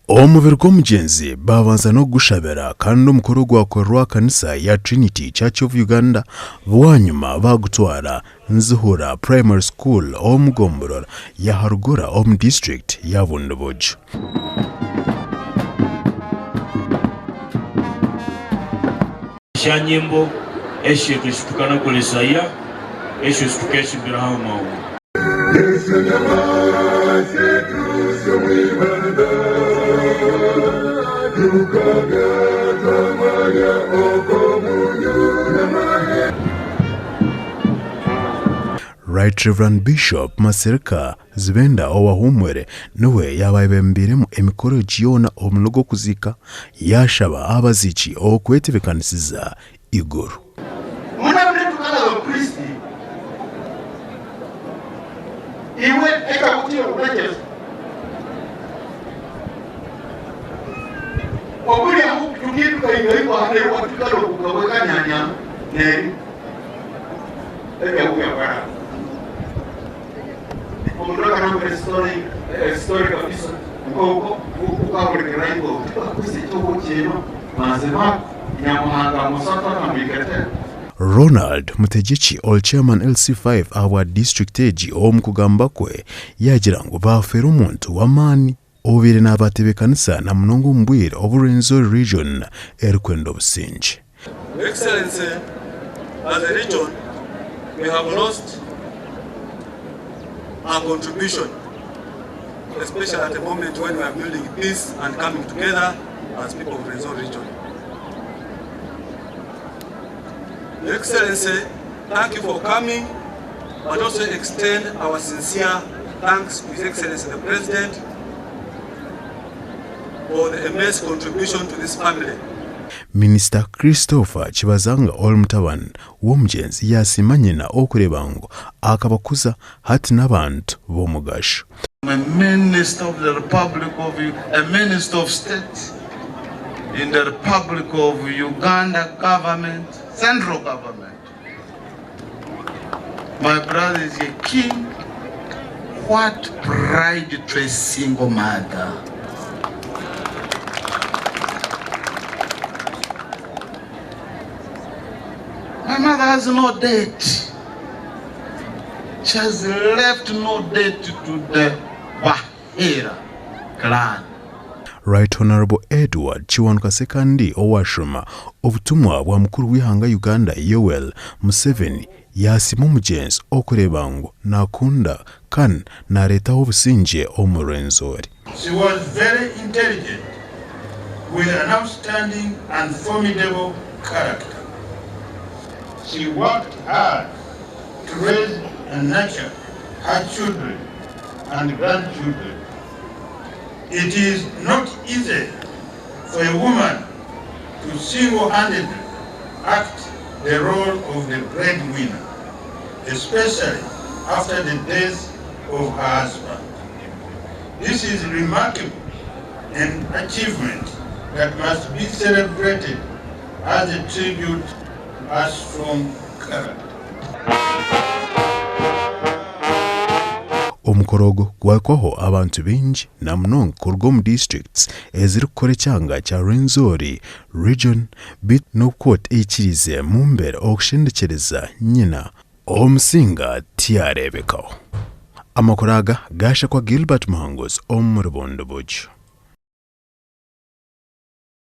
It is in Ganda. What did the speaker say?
Omubiri gw'Omugyenzi babanza n'ogushabira kandi omukoro gwakorerwa kanisa ya Trinity Church of Uganda bwanyuma bagutwara Nzuhura Primary School omugomboro ya Harugale omu district ya Bundibugyo. Shanyimbo eshe tushtukana kulesaya eshe stukeshi birahama. Right Reverend Bishop Masirika Zibenda owahumwere niwe yabaibembiremu emikoro gyona omulogo kuzika yashaba abaziiki okwetebekanisiza iguru. Iwe eka kutio urejezo. Wakuli ya tukiru kaingaiko hale watukalo kukaweka nyanya neri. Eka uya para. Omundoka na story kabisa. Mkoko ukawulikiraiko. Kusi choko chino. Mazema nyamuhanga musata na mikete. Ronald Mutegichi all chairman LC5 awa district eji omukugamba kwe yagira ngo bafera omuntu w'amaani obire n'abatebekanisa na munongo mbwire Rwenzururu region erikwenda obusingi. Excellency, as a region we have lost our contribution, especially at the moment when we are building peace and coming together as people of the Rwenzururu region. Your Excellency, thank you for coming, but also extend our sincere thanks to His Excellency the President for the immense contribution to this family. Minister Christopher Chibazanga Olmutaban w'Omugyenzi yasima Nyina okureba ngo akabakuza hati n'abantu b'omugasho. A Minister of the Republic of a Minister of State in the Republic of Uganda government, central government. My brother is a king. What pride to a single mother. My mother has no debt. She has left no debt to the Bahira clan. Right Honorable Edward Chiwanuka Sekandi owashuma obutumwa bwa mukuru w'ihanga Uganda Yoweri Museveni yasima Omugyenzi okureba ngo nakunda kan naretaho obusinge omu Rwenzururu. She was very intelligent with an outstanding and formidable character. She worked hard to raise and nurture her children and grandchildren. It is not easy for a woman to single-handedly act the role of the breadwinner, especially after the death of her husband. This is remarkable, an achievement that must be celebrated as a tribute to her strong character. Omukorogo gwakwaho abantu baingi na munonga kurwa mu districts eziri kukora kyanga kya Rwenzururu region bit no quote ekirize mu mbere okushendekyereza Nyina omusinga tiyarebekaho. Amakuru aga gasha kwa Gilbert Mahangos omu Bundibugyo.